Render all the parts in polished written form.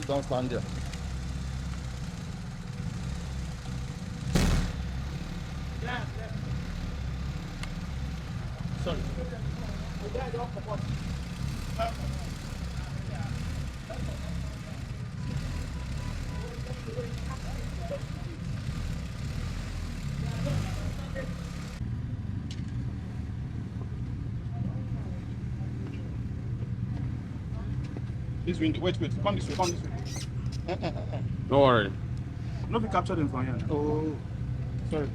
Don't stand there. Sorry. This window. Wait. Come this way. Don't worry. No, we captured him from here. Oh, sorry.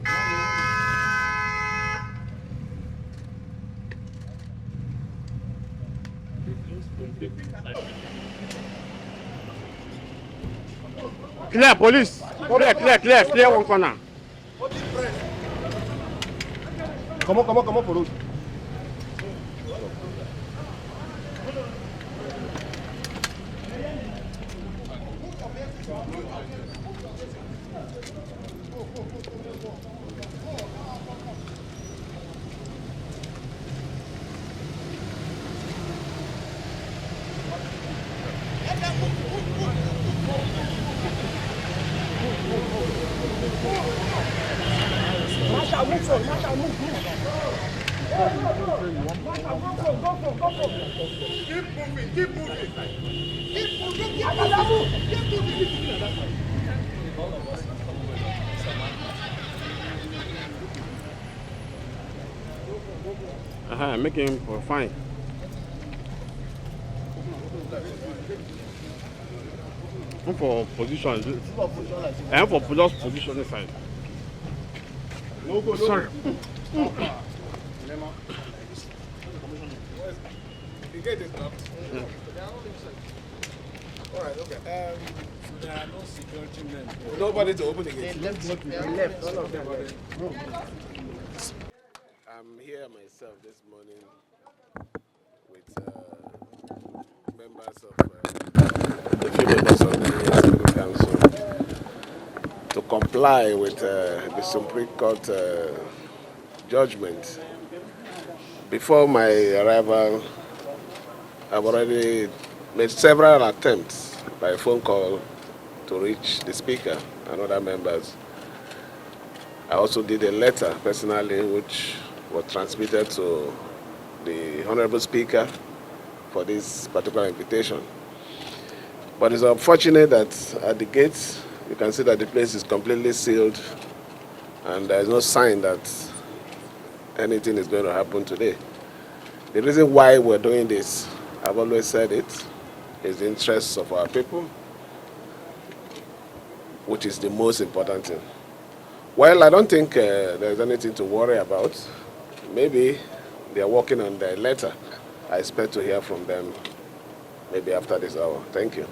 Clear, police. Clear one corner. Come on, for road. Keep moving. Make him fine. For position. And for plus position inside. No go. Sorry. The gate is locked. Yeah. All right, okay. So there are no security men. Nobody to open the gate. They left. All of them. I'm here myself this morning with members of the few members of the Executive Council to comply with the Supreme Court judgment. Before my arrival, I've already made several attempts by phone call to reach the Speaker and other members. I also did a letter personally which was transmitted to the Honorable Speaker for this particular invitation. But it's unfortunate that at the gates, you can see that the place is completely sealed and there is no sign that anything is going to happen today. The reason why we're doing this, I've always said it, is the interests of our people, which is the most important thing. Well, I don't think there's anything to worry about. Maybe they are working on their letter. I expect to hear from them maybe after this hour. Thank you.